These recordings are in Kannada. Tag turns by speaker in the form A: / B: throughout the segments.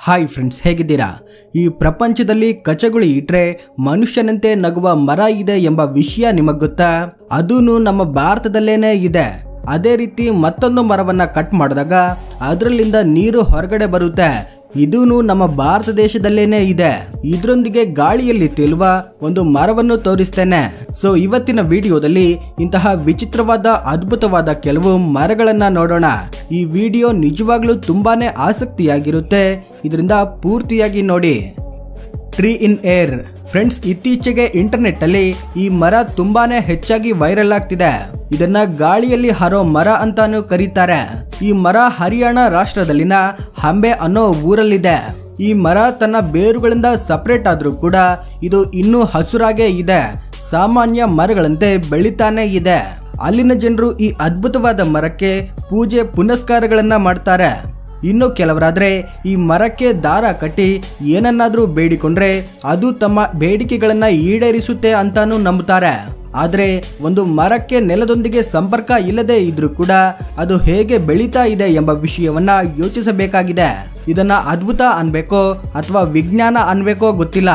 A: ಹಾಯ್ ಫ್ರೆಂಡ್ಸ್, ಹೇಗಿದ್ದೀರಾ? ಈ ಪ್ರಪಂಚದಲ್ಲಿ ಕಚಗುಳಿ ಇಟ್ರೆ ಮನುಷ್ಯನಂತೆ ನಗುವ ಮರ ಇದೆ ಎಂಬ ವಿಷಯ ನಿಮಗೆ ಗೊತ್ತಾ? ಅದೂನು ನಮ್ಮ ಭಾರತದಲ್ಲೇನೆ ಇದೆ. ಅದೇ ರೀತಿ ಮತ್ತೊಂದು ಮರವನ್ನ ಕಟ್ ಮಾಡಿದಾಗ ಅದರಲ್ಲಿಂದ ನೀರು ಹೊರಗಡೆ ಬರುತ್ತೆ. ಇದೂನು ನಮ್ಮ ಭಾರತ ದೇಶದಲ್ಲೇನೆ ಇದೆ. ಇದರೊಂದಿಗೆ ಗಾಳಿಯಲ್ಲಿ ತೇಲುವ ಒಂದು ಮರವನ್ನು ತೋರಿಸ್ತೇನೆ. ಸೊ ಇವತ್ತಿನ ವಿಡಿಯೋದಲ್ಲಿ ಇಂತಹ ವಿಚಿತ್ರವಾದ ಅದ್ಭುತವಾದ ಕೆಲವು ಮರಗಳನ್ನ ನೋಡೋಣ. ಈ ವಿಡಿಯೋ ನಿಜವಾಗ್ಲೂ ತುಂಬಾನೇ ಆಸಕ್ತಿಯಾಗಿರುತ್ತೆ. ಇದರಿಂದ ಪೂರ್ತಿಯಾಗಿ ನೋಡಿ. ಟ್ರೀ ಇನ್ ಏರ್ ಫ್ರೆಂಡ್ಸ್, ಇತ್ತೀಚೆಗೆ ಇಂಟರ್ನೆಟ್ ಅಲ್ಲಿ ಈ ಮರ ತುಂಬಾನೇ ಹೆಚ್ಚಾಗಿ ವೈರಲ್ ಆಗ್ತಿದೆ. ಇದನ್ನ ಗಾಳಿಯಲ್ಲಿ ಹಾರೋ ಮರ ಅಂತಾನು ಕರೀತಾರೆ. ಈ ಮರ ಹರಿಯಾಣ ರಾಷ್ಟ್ರದಲ್ಲಿನ ಹಂಬೆ ಅನ್ನೋ ಊರಲ್ಲಿದೆ. ಈ ಮರ ತನ್ನ ಬೇರುಗಳಿಂದ ಸಪರೇಟ್ ಆದ್ರೂ ಕೂಡ ಇದು ಇನ್ನೂ ಹಸುರಾಗೇ ಇದೆ. ಸಾಮಾನ್ಯ ಮರಗಳಂತೆ ಬೆಳಿತಾನೆ ಇದೆ. ಅಲ್ಲಿನ ಜನರು ಈ ಅದ್ಭುತವಾದ ಮರಕ್ಕೆ ಪೂಜೆ ಪುನಸ್ಕಾರಗಳನ್ನ ಮಾಡ್ತಾರೆ. ಇನ್ನು ಕೆಲವರಾದ್ರೆ ಈ ಮರಕ್ಕೆ ದಾರ ಕಟ್ಟಿ ಏನನ್ನಾದ್ರೂ ಬೇಡಿಕೊಂಡ್ರೆ ಅದು ತಮ್ಮ ಬೇಡಿಕೆಗಳನ್ನ ಈಡೇರಿಸುತ್ತೆ ಅಂತಾನು ನಂಬುತ್ತಾರೆ. ಆದ್ರೆ ಒಂದು ಮರಕ್ಕೆ ನೆಲದೊಂದಿಗೆ ಸಂಪರ್ಕ ಇಲ್ಲದೆ ಇದ್ರೂ ಕೂಡ ಅದು ಹೇಗೆ ಬೆಳೀತಾ ಇದೆ ಎಂಬ ವಿಷಯವನ್ನ ಯೋಚಿಸಬೇಕಾಗಿದೆ. ಇದನ್ನ ಅದ್ಭುತ ಅನ್ಬೇಕೋ ಅಥವಾ ವಿಜ್ಞಾನ ಅನ್ಬೇಕೋ ಗೊತ್ತಿಲ್ಲ.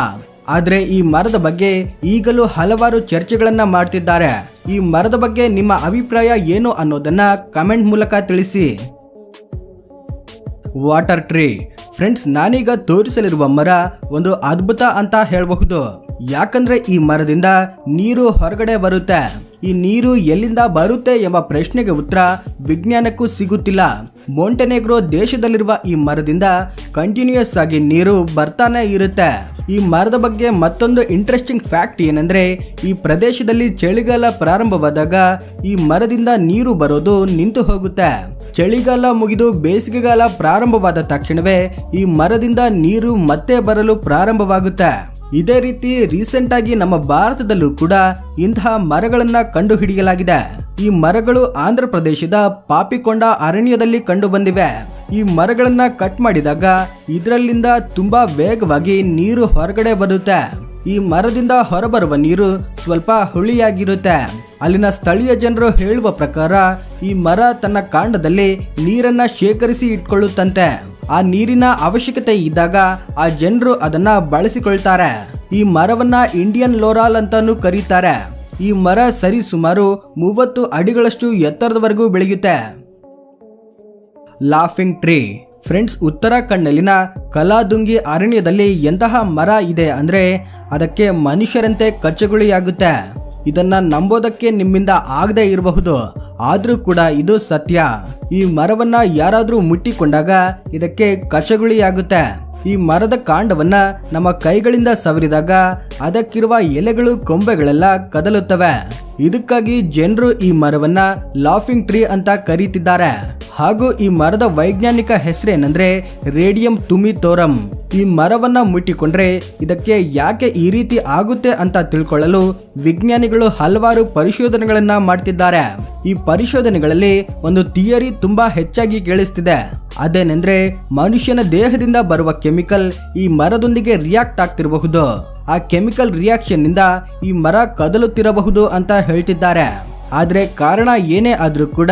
A: ಆದ್ರೆ ಈ ಮರದ ಬಗ್ಗೆ ಈಗಲೂ ಹಲವಾರು ಚರ್ಚೆಗಳನ್ನ ಮಾಡ್ತಿದ್ದಾರೆ. ಈ ಮರದ ಬಗ್ಗೆ ನಿಮ್ಮ ಅಭಿಪ್ರಾಯ ಏನು ಅನ್ನೋದನ್ನ ಕಮೆಂಟ್ ಮೂಲಕ ತಿಳಿಸಿ. ವಾಟರ್ ಟ್ರೀ ಫ್ರೆಂಡ್ಸ್, ನಾನೀಗ ತೋರಿಸಲಿರುವ ಮರ ಒಂದು ಅದ್ಭುತ ಅಂತ ಹೇಳಬಹುದು. ಯಾಕಂದ್ರೆ ಈ ಮರದಿಂದ ನೀರು ಹೊರಗಡೆ ಬರುತ್ತೆ. ಈ ನೀರು ಎಲ್ಲಿಂದ ಬರುತ್ತೆ ಎಂಬ ಪ್ರಶ್ನೆಗೆ ಉತ್ತರ ವಿಜ್ಞಾನಕ್ಕೂ ಸಿಗುತ್ತಿಲ್ಲ. ಮೊಂಟೆನೆಗ್ರೋ ದೇಶದಲ್ಲಿರುವ ಈ ಮರದಿಂದ ಕಂಟಿನ್ಯೂಯಸ್ ಆಗಿ ನೀರು ಬರ್ತಾನೆ ಇರುತ್ತೆ. ಈ ಮರದ ಬಗ್ಗೆ ಮತ್ತೊಂದು ಇಂಟ್ರೆಸ್ಟಿಂಗ್ ಫ್ಯಾಕ್ಟ್ ಏನಂದ್ರೆ, ಈ ಪ್ರದೇಶದಲ್ಲಿ ಚಳಿಗಾಲ ಪ್ರಾರಂಭವಾದಾಗ ಈ ಮರದಿಂದ ನೀರು ಬರೋದು ನಿಂತು ಹೋಗುತ್ತೆ. ಚಳಿಗಾಲ ಮುಗಿದು ಬೇಸಿಗೆಗಾಲ ಪ್ರಾರಂಭವಾದ ತಕ್ಷಣವೇ ಈ ಮರದಿಂದ ನೀರು ಮತ್ತೆ ಬರಲು ಪ್ರಾರಂಭವಾಗುತ್ತೆ. ಇದೇ ರೀತಿ ರೀಸೆಂಟ್ ಆಗಿ ನಮ್ಮ ಭಾರತದಲ್ಲೂ ಕೂಡ ಇಂತಹ ಮರಗಳನ್ನ ಕಂಡು ಹಿಡಿಯಲಾಗಿದೆ. ಈ ಮರಗಳು ಆಂಧ್ರ ಪ್ರದೇಶದ ಪಾಪಿಕೊಂಡ ಅರಣ್ಯದಲ್ಲಿ ಕಂಡು ಬಂದಿವೆ. ಈ ಮರಗಳನ್ನ ಕಟ್ ಮಾಡಿದಾಗ ಇದರಲ್ಲಿಂದ ತುಂಬಾ ವೇಗವಾಗಿ ನೀರು ಹೊರಗಡೆ ಬರುತ್ತೆ. ಈ ಮರದಿಂದ ಹೊರಬರುವ ನೀರು ಸ್ವಲ್ಪ ಹುಳಿಯಾಗಿರುತ್ತೆ. ಅಲ್ಲಿನ ಸ್ಥಳೀಯ ಜನರು ಹೇಳುವ ಪ್ರಕಾರ ಈ ಮರ ತನ್ನ ಕಾಂಡದಲ್ಲಿ ನೀರನ್ನ ಶೇಖರಿಸಿ ಇಟ್ಕೊಳ್ಳುತ್ತಂತೆ. ಆ ನೀರಿನ ಅವಶ್ಯಕತೆ ಇದ್ದಾಗ ಆ ಜನರು ಅದನ್ನ ಬಳಸಿಕೊಳ್ತಾರೆ. ಈ ಮರವನ್ನ ಇಂಡಿಯನ್ ಲೋರಾಲ್ ಅಂತಾನು ಕರೀತಾರೆ. ಈ ಮರ ಸರಿ ಸುಮಾರು 30 ಅಡಿಗಳಷ್ಟು ಎತ್ತರದವರೆಗೂ ಬೆಳೆಯುತ್ತೆ. ಲಾಫಿಂಗ್ ಟ್ರೀ ಫ್ರೆಂಡ್ಸ್, ಉತ್ತರಾಖಂಡ್ನಲ್ಲಿನ ಕಲಾದುಂಗಿ ಅರಣ್ಯದಲ್ಲಿ ಎಂತಹ ಮರ ಇದೆ ಅಂದ್ರೆ ಅದಕ್ಕೆ ಮನುಷ್ಯರಂತೆ ಕಚ್ಚಗುಳಿಯಾಗುತ್ತೆ. ಇದನ್ನ ನಂಬೋದಕ್ಕೆ ನಿಮ್ಮಿಂದ ಆಗದೆ ಇರಬಹುದು, ಆದ್ರೂ ಕೂಡ ಇದು ಸತ್ಯ. ಈ ಮರವನ್ನ ಯಾರಾದ್ರೂ ಮುಟ್ಟಿಕೊಂಡಾಗ ಇದಕ್ಕೆ ಕಚ್ಚಗುಳಿಯಾಗುತ್ತೆ. ಈ ಮರದ ಕಾಂಡವನ್ನ ನಮ್ಮ ಕೈಗಳಿಂದ ಸವರಿದಾಗ ಅದಕ್ಕಿರುವ ಎಲೆಗಳು ಕೊಂಬೆಗಳೆಲ್ಲ ಕದಲುತ್ತವೆ. ಇದಕ್ಕಾಗಿ ಜನರು ಈ ಮರವನ್ನ ಲಾಫಿಂಗ್ ಟ್ರೀ ಅಂತ ಕರೀತಿದ್ದಾರೆ. ಹಾಗೂ ಈ ಮರದ ವೈಜ್ಞಾನಿಕ ಹೆಸರೇನೆಂದ್ರೆ ರೇಡಿಯಂ ತುಮಿತೋರಂ. ಈ ಮರವನ್ನ ಮುಟ್ಟಿಕೊಂಡ್ರೆ ಇದಕ್ಕೆ ಯಾಕೆ ಈ ರೀತಿ ಆಗುತ್ತೆ ಅಂತ ತಿಳ್ಕೊಳ್ಳಲು ವಿಜ್ಞಾನಿಗಳು ಹಲವಾರು ಪರಿಶೋಧನೆಗಳನ್ನ ಮಾಡ್ತಿದ್ದಾರೆ. ಈ ಪರಿಶೋಧನೆಗಳಲ್ಲಿ ಒಂದು ಥಿಯರಿ ತುಂಬಾ ಹೆಚ್ಚಾಗಿ ಕೇಳಿಸ್ತಿದೆ. ಅದೇನೆಂದ್ರೆ ಮನುಷ್ಯನ ದೇಹದಿಂದ ಬರುವ ಕೆಮಿಕಲ್ ಈ ಮರದೊಂದಿಗೆ ರಿಯಾಕ್ಟ್ ಆಗ್ತಿರಬಹುದು. ಆ ಕೆಮಿಕಲ್ ರಿಯಾಕ್ಷನ್ ನಿಂದ ಈ ಮರ ಕದಲುತ್ತಿರಬಹುದು ಅಂತ ಹೇಳ್ತಿದ್ದಾರೆ. ಆದ್ರೆ ಕಾರಣ ಏನೇ ಆದ್ರೂ ಕೂಡ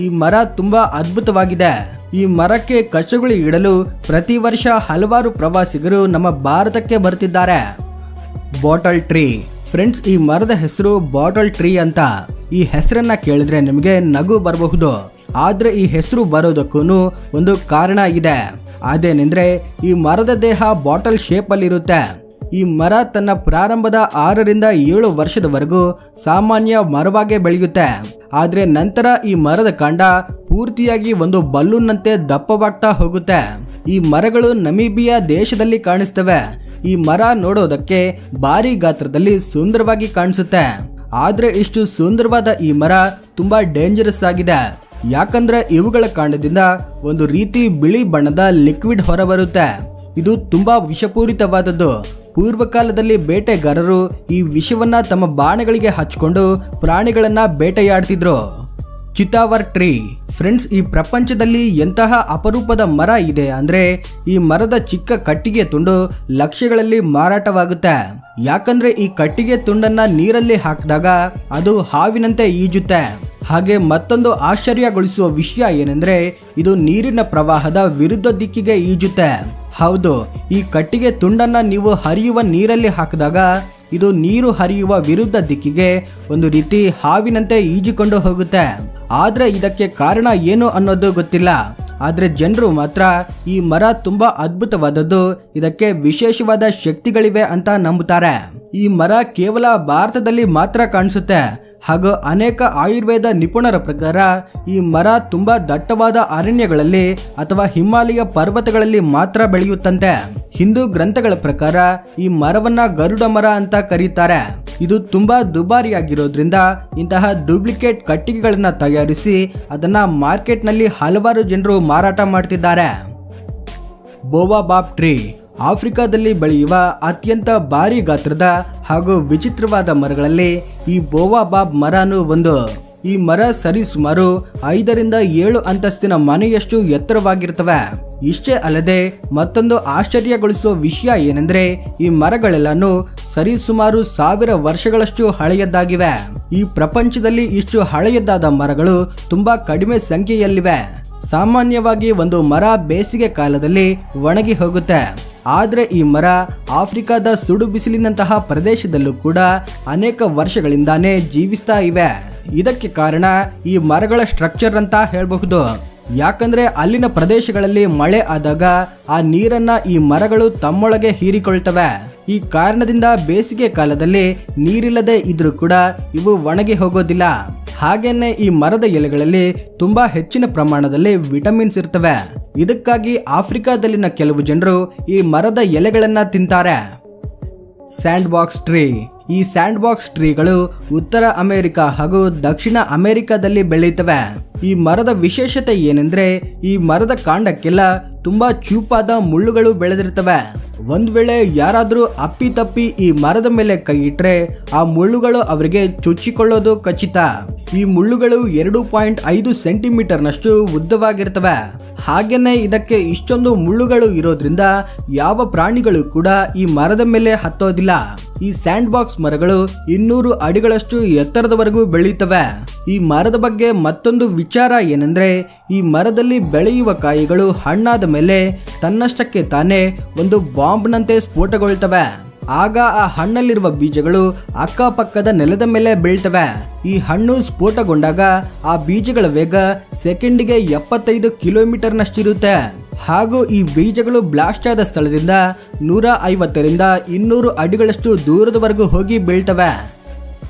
A: ಈ ಮರ ತುಂಬಾ ಅದ್ಭುತವಾಗಿದೆ. ಈ ಮರಕ್ಕೆ ಕಚ್ಚಗುಳಿ ಇಡಲು ಪ್ರತಿ ವರ್ಷ ಹಲವಾರು ಪ್ರವಾಸಿಗರು ನಮ್ಮ ಭಾರತಕ್ಕೆ ಬರ್ತಿದ್ದಾರೆ. ಬಾಟಲ್ ಟ್ರೀ ಫ್ರೆಂಡ್ಸ್, ಈ ಮರದ ಹೆಸರು ಬಾಟಲ್ ಟ್ರೀ ಅಂತ. ಈ ಹೆಸರನ್ನ ಕೇಳಿದ್ರೆ ನಿಮಗೆ ನಗು ಬರಬಹುದು. ಆದ್ರೆ ಈ ಹೆಸರು ಬರೋದಕ್ಕೂ ಒಂದು ಕಾರಣ ಇದೆ. ಅದೇನೆಂದ್ರೆ ಈ ಮರದ ದೇಹ ಬಾಟಲ್ ಶೇಪ್ ಅಲ್ಲಿ ಇರುತ್ತೆ. ಈ ಮರ ತನ್ನ ಪ್ರಾರಂಭದ 6 ರಿಂದ 7 ವರ್ಷದವರೆಗೂ ಸಾಮಾನ್ಯ ಮರವಾಗೇ ಬೆಳೆಯುತ್ತೆ. ಆದ್ರೆ ನಂತರ ಈ ಮರದ ಕಾಂಡ ಪೂರ್ತಿಯಾಗಿ ಒಂದು ಬಲೂನ್ನಂತೆ ದಪ್ಪವಾಗ್ತಾ ಹೋಗುತ್ತೆ. ಈ ಮರಗಳು ನಮೀಬಿಯಾ ದೇಶದಲ್ಲಿ ಕಾಣಿಸ್ತವೆ. ಈ ಮರ ನೋಡೋದಕ್ಕೆ ಭಾರಿ ಗಾತ್ರದಲ್ಲಿ ಸುಂದರವಾಗಿ ಕಾಣಿಸುತ್ತೆ. ಆದ್ರೆ ಇಷ್ಟು ಸುಂದರವಾದ ಈ ಮರ ತುಂಬಾ ಡೇಂಜರಸ್ ಆಗಿದೆ. ಯಾಕಂದ್ರೆ ಇವುಗಳ ಕಾಂಡದಿಂದ ಒಂದು ರೀತಿ ಬಿಳಿ ಬಣ್ಣದ ಲಿಕ್ವಿಡ್ ಹೊರಬರುತ್ತೆ. ಇದು ತುಂಬಾ ವಿಷಪೂರಿತವಾದದ್ದು. ಪೂರ್ವಕಾಲದಲ್ಲಿ ಬೇಟೆಗಾರರು ಈ ವಿಷವನ್ನ ತಮ್ಮ ಬಾಣಗಳಿಗೆ ಹಚ್ಕೊಂಡು ಪ್ರಾಣಿಗಳನ್ನ ಬೇಟೆಯಾಡ್ತಿದ್ರು. ಚಿತಾವರ್ ಟ್ರೀ ಫ್ರೆಂಡ್ಸ್, ಈ ಪ್ರಪಂಚದಲ್ಲಿ ಎಂತಹ ಅಪರೂಪದ ಮರ ಇದೆ ಅಂದ್ರೆ ಈ ಮರದ ಚಿಕ್ಕ ಕಟ್ಟಿಗೆ ತುಂಡು ಲಕ್ಷಗಳಲ್ಲಿ ಮಾರಾಟವಾಗುತ್ತೆ. ಯಾಕಂದ್ರೆ ಈ ಕಟ್ಟಿಗೆ ತುಂಡನ್ನ ನೀರಲ್ಲಿ ಹಾಕಿದಾಗ ಅದು ಹಾವಿನಂತೆ ಈಜುತ್ತೆ. ಹಾಗೆ ಮತ್ತೊಂದು ಆಶ್ಚರ್ಯಗೊಳಿಸುವ ವಿಷಯ ಏನೆಂದ್ರೆ ಇದು ನೀರಿನ ಪ್ರವಾಹದ ವಿರುದ್ಧ ದಿಕ್ಕಿಗೆ ಈಜುತ್ತೆ. ಹೌದು, ಈ ಕಟ್ಟಿಗೆ ತುಂಡನ್ನ ನೀವು ಹರಿಯುವ ನೀರಲ್ಲಿ ಹಾಕಿದಾಗ ಇದು ನೀರು ಹರಿಯುವ ವಿರುದ್ಧ ದಿಕ್ಕಿಗೆ ಒಂದು ರೀತಿ ಹಾವಿನಂತೆ ಈಜಿಕೊಂಡು ಹೋಗುತ್ತೆ. ಆದ್ರೆ ಇದಕ್ಕೆ ಕಾರಣ ಏನು ಅನ್ನೋದು ಗೊತ್ತಿಲ್ಲ. ಆದ್ರೆ ಜನರು ಮಾತ್ರ ಈ ಮರ ತುಂಬಾ ಅದ್ಭುತವಾದದ್ದು, ಇದಕ್ಕೆ ವಿಶೇಷವಾದ ಶಕ್ತಿಗಳಿವೆ ಅಂತ ನಂಬುತ್ತಾರೆ. ಈ ಮರ ಕೇವಲ ಭಾರತದಲ್ಲಿ ಮಾತ್ರ ಕಾಣಿಸುತ್ತೆ ಹಾಗೂ ಅನೇಕ ಆಯುರ್ವೇದ ನಿಪುಣರ ಪ್ರಕಾರ ಈ ಮರ ತುಂಬಾ ದಟ್ಟವಾದ ಅರಣ್ಯಗಳಲ್ಲಿ ಅಥವಾ ಹಿಮಾಲಯ ಪರ್ವತಗಳಲ್ಲಿ ಮಾತ್ರ ಬೆಳೆಯುತ್ತಂತೆ. ಹಿಂದೂ ಗ್ರಂಥಗಳ ಪ್ರಕಾರ ಈ ಮರವನ್ನ ಗರುಡ ಮರ ಅಂತ ಕರೀತಾರೆ. ಇದು ತುಂಬಾ ದುಬಾರಿಯಾಗಿರೋದ್ರಿಂದ ಇಂತಹ ಡೂಪ್ಲಿಕೇಟ್ ಕಟ್ಟಿಗೆಗಳನ್ನ ತಯಾರಿಸಿ ಅದನ್ನ ಮಾರ್ಕೆಟ್ನಲ್ಲಿ ಹಲವಾರು ಜನರು ಮಾರಾಟ ಮಾಡ್ತಿದ್ದಾರೆ. ಬೋವಾಬಾಬ್ ಟ್ರೀ ಆಫ್ರಿಕಾದಲ್ಲಿ ಬೆಳೆಯುವ ಅತ್ಯಂತ ಭಾರಿ ಗಾತ್ರದ ಹಾಗೂ ವಿಚಿತ್ರವಾದ ಮರಗಳಲ್ಲಿ ಈ ಬೋವಾಬಾಬ್ ಮರನೂ ಒಂದು. ಈ ಮರ ಸರಿಸುಮಾರು 5 ರಿಂದ 7 ಅಂತಸ್ತಿನ ಮನೆಯಷ್ಟು ಎತ್ತರವಾಗಿರ್ತವೆ. ಇಷ್ಟೇ ಅಲ್ಲದೆ ಮತ್ತೊಂದು ಆಶ್ಚರ್ಯಗೊಳಿಸುವ ವಿಷಯ ಏನೆಂದ್ರೆ ಈ ಮರಗಳೆಲ್ಲನೂ ಸರಿಸುಮಾರು 1000 ವರ್ಷಗಳಷ್ಟು ಹಳೆಯದ್ದಾಗಿವೆ. ಈ ಪ್ರಪಂಚದಲ್ಲಿ ಇಷ್ಟು ಹಳೆಯದಾದ ಮರಗಳು ತುಂಬಾ ಕಡಿಮೆ ಸಂಖ್ಯೆಯಲ್ಲಿವೆ. ಸಾಮಾನ್ಯವಾಗಿ ಒಂದು ಮರ ಬೇಸಿಗೆ ಕಾಲದಲ್ಲಿ ಒಣಗಿ ಹೋಗುತ್ತೆ. ಆದ್ರೆ ಈ ಮರ ಆಫ್ರಿಕಾದ ಸುಡು ಬಿಸಿಲಿನಂತಹ ಪ್ರದೇಶದಲ್ಲೂ ಕೂಡ ಅನೇಕ ವರ್ಷಗಳಿಂದಾನೇ ಜೀವಿಸ್ತಾ ಇವೆ. ಇದಕ್ಕೆ ಕಾರಣ ಈ ಮರಗಳ ಸ್ಟ್ರಕ್ಚರ್ ಅಂತ ಹೇಳಬಹುದು. ಯಾಕಂದ್ರೆ ಅಲ್ಲಿನ ಪ್ರದೇಶಗಳಲ್ಲಿ ಮಳೆ ಆದಾಗ ಆ ನೀರನ್ನ ಈ ಮರಗಳು ತಮ್ಮೊಳಗೆ ಹೀರಿಕೊಳ್ತವೆ. ಈ ಕಾರಣದಿಂದ ಬೇಸಿಗೆ ಕಾಲದಲ್ಲಿ ನೀರಿಲ್ಲದೆ ಇದ್ರೂ ಕೂಡ ಇವು ಒಣಗಿ ಹೋಗೋದಿಲ್ಲ. ಹಾಗೇನೆ ಈ ಮರದ ಎಲೆಗಳಲ್ಲಿ ತುಂಬಾ ಹೆಚ್ಚಿನ ಪ್ರಮಾಣದಲ್ಲಿ ವಿಟಮಿನ್ಸ್ ಇರ್ತವೆ. ಇದಕ್ಕಾಗಿ ಆಫ್ರಿಕಾದಲ್ಲಿನ ಕೆಲವು ಜನರು ಈ ಮರದ ಎಲೆಗಳನ್ನ ತಿಂತಾರೆ. Sandbox tree. ಈ ಸ್ಯಾಂಡ್ ಬಾಕ್ಸ್ ಟ್ರೀಗಳು ಉತ್ತರ ಅಮೆರಿಕ ಹಾಗೂ ದಕ್ಷಿಣ ಅಮೆರಿಕದಲ್ಲಿ ಬೆಳೆಯುತ್ತವೆ. ಈ ಮರದ ವಿಶೇಷತೆ ಏನೆಂದ್ರೆ ಈ ಮರದ ಕಾಂಡಕ್ಕೆಲ್ಲ ತುಂಬಾ ಚೂಪಾದ ಮುಳ್ಳುಗಳು ಬೆಳೆದಿರ್ತವೆ. ಒಂದ್ ವೇಳೆ ಯಾರಾದ್ರೂ ಅಪ್ಪಿತಪ್ಪಿ ಈ ಮರದ ಮೇಲೆ ಕೈ ಇಟ್ರೆ ಆ ಮುಳ್ಳುಗಳು ಅವರಿಗೆ ಚುಚ್ಚಿಕೊಳ್ಳೋದು ಖಚಿತ. ಈ ಮುಳ್ಳುಗಳು 2.5 ಸೆಂಟಿಮೀಟರ್ನಷ್ಟು ಉದ್ದವಾಗಿರ್ತವೆ. ಹಾಗೇನೆ ಇದಕ್ಕೆ ಇಷ್ಟೊಂದು ಮುಳ್ಳುಗಳು ಇರೋದ್ರಿಂದ ಯಾವ ಪ್ರಾಣಿಗಳು ಕೂಡ ಈ ಮರದ ಮೇಲೆ ಹತ್ತೋದಿಲ್ಲ. ಈ ಸ್ಯಾಂಡ್ ಬಾಕ್ಸ್ ಮರಗಳು 200 ಅಡಿಗಳಷ್ಟು ಎತ್ತರದವರೆಗೂ ಬೆಳೆಯುತ್ತವೆ. ಈ ಮರದ ಬಗ್ಗೆ ಮತ್ತೊಂದು ವಿಚಾರ ಏನೆಂದ್ರೆ ಈ ಮರದಲ್ಲಿ ಬೆಳೆಯುವ ಕಾಯಿಗಳು ಹಣ್ಣಾದ ಮೇಲೆ ತನ್ನಷ್ಟಕ್ಕೆ ತಾನೇ ಒಂದು ಬಾಂಬ್ನಂತೆ ಸ್ಫೋಟಗೊಳ್ತವೆ. ಆಗ ಆ ಹಣ್ಣಲ್ಲಿರುವ ಬೀಜಗಳು ಅಕ್ಕಪಕ್ಕದ ನೆಲದ ಮೇಲೆ ಬೀಳ್ತವೆ. ಈ ಹಣ್ಣು ಸ್ಫೋಟಗೊಂಡಾಗ ಆ ಬೀಜಗಳ ವೇಗ ಸೆಕೆಂಡಿಗೆ 75 ಕಿಲೋಮೀಟರ್ನಷ್ಟಿರುತ್ತೆ. ಹಾಗೂ ಈ ಬೀಜಗಳು ಬ್ಲಾಸ್ಟ್ ಆದ ಸ್ಥಳದಿಂದ 150 ರಿಂದ 200 ಅಡಿಗಳಷ್ಟು ದೂರದವರೆಗೂ ಹೋಗಿ ಬೀಳ್ತವೆ.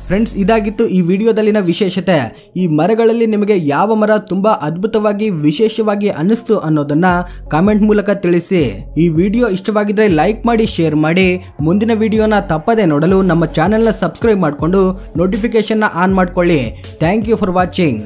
A: ಫ್ರೆಂಡ್ಸ್, ಇದಾಗಿತ್ತು ಈ ವಿಡಿಯೋದಲ್ಲಿನ ವಿಶೇಷತೆ. ಈ ಮರಗಳಲ್ಲಿ ನಿಮಗೆ ಯಾವ ಮರ ತುಂಬಾ ಅದ್ಭುತವಾಗಿ ವಿಶೇಷವಾಗಿ ಅನ್ನಿಸ್ತು ಅನ್ನೋದನ್ನ ಕಾಮೆಂಟ್ ಮೂಲಕ ತಿಳಿಸಿ. ಈ ವಿಡಿಯೋ ಇಷ್ಟವಾಗಿದ್ರೆ ಲೈಕ್ ಮಾಡಿ, ಶೇರ್ ಮಾಡಿ. ಮುಂದಿನ ವಿಡಿಯೋನ ತಪ್ಪದೆ ನೋಡಲು ನಮ್ಮ ಚಾನೆಲ್ನ ಸಬ್ಸ್ಕ್ರೈಬ್ ಮಾಡಿಕೊಂಡು ನೋಟಿಫಿಕೇಶನ್ ಆನ್ ಮಾಡ್ಕೊಳ್ಳಿ. Thank you for watching.